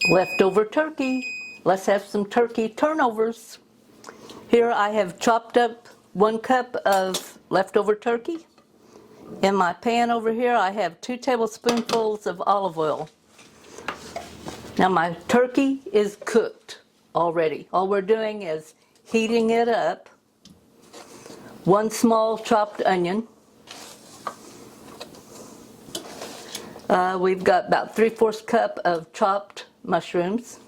Leftover turkey. Let's have some turkey turnovers. Here I have chopped up 1 cup of leftover turkey. In my pan over here I have 2 tablespoonfuls of olive oil. Now my turkey is cooked already. All we're doing is heating it up. 1 small chopped onion. We've got about 3/4 cup of chopped mushrooms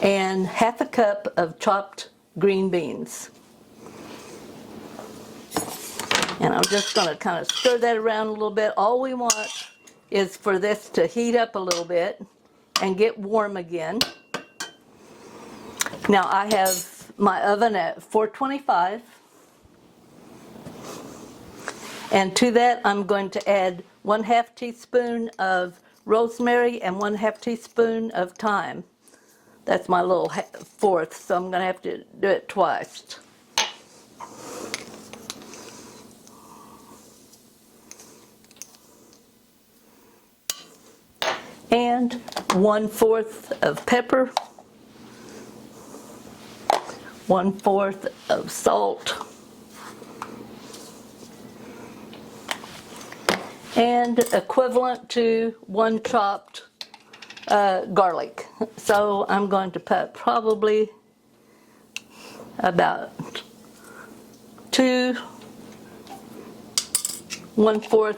and 1/2 cup of chopped green beans. And I'm just going to kind of stir that around a little bit. All we want is for this to heat up a little bit and get warm again. Now I have my oven at 425. And to that I'm going to add 1/2 teaspoon of rosemary and 1/2 teaspoon of thyme. That's my little 1/4, so I'm going to have to do it twice. And 1/4 of pepper, 1/4 of salt, and equivalent to 1 chopped garlic. So I'm going to put probably about 1/4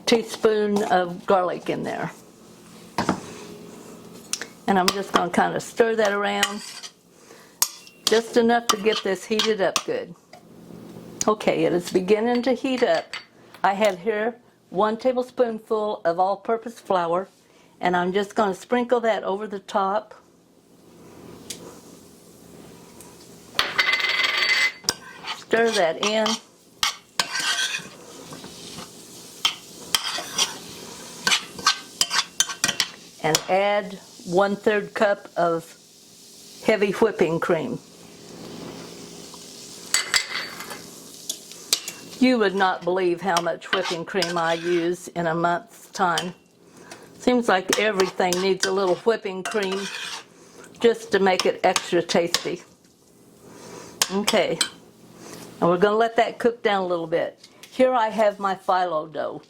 teaspoon of garlic in there. And I'm just going to kind of stir that around just enough to get this heated up good. Okay, it is beginning to heat up. I have here 1 tablespoonful of all-purpose flour, and I'm just going to sprinkle that over the top. Stir that in. And add 1/3 cup of heavy whipping cream. You would not believe how much whipping cream I use in a month's time. Seems like everything needs a little whipping cream just to make it extra tasty. Okay, and we're going to let that cook down a little bit. Here I have my phyllo dough.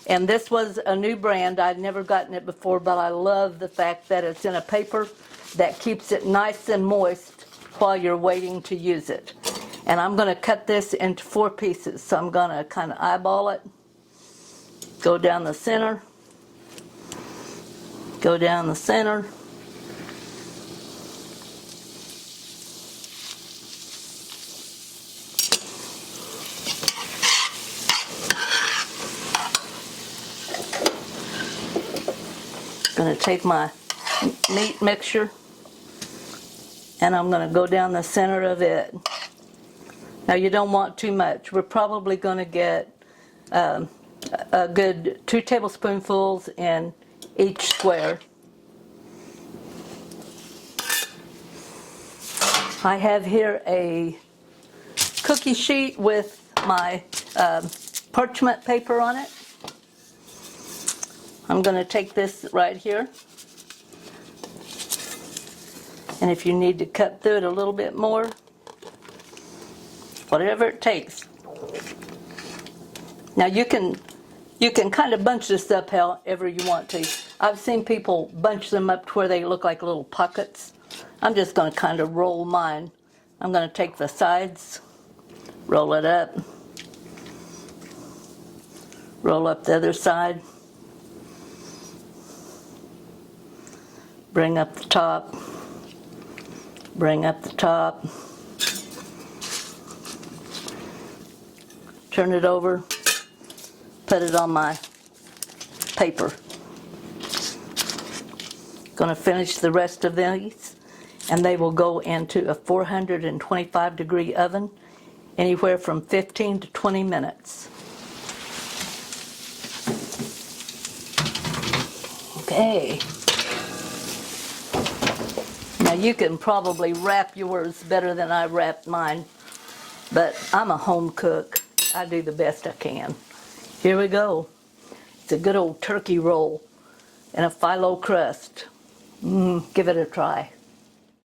And this was a new brand. I'd never gotten it before, but I love the fact that it's in a paper that keeps it nice and moist while you're waiting to use it. And I'm going to cut this into 4 pieces. So I'm going to kind of eyeball it, go down the center, go down the center, going to take my meat mixture and I'm going to go down the center of it. Now you don't want too much. We're probably going to get a good 2 tablespoonfuls in each square. I have here a cookie sheet with my parchment paper on it. I'm going to take this right here, and if you need to cut through it a little bit more, whatever it takes. Now you can kind of bunch this up however you want to. I've seen people bunch them up to where they look like little pockets. I'm just going to kind of roll mine. I'm going to take the sides, roll it up, roll up the other side, bring up the top, bring up the top, turn it over, put it on my paper. Going to finish the rest of these, and they will go into a 425-degree oven, anywhere from 15 to 20 minutes. Okay. Now you can probably wrap yours better than I wrapped mine, but I'm a home cook. I do the best I can. Here we go. It's a good old turkey roll in a phyllo crust. Give it a try.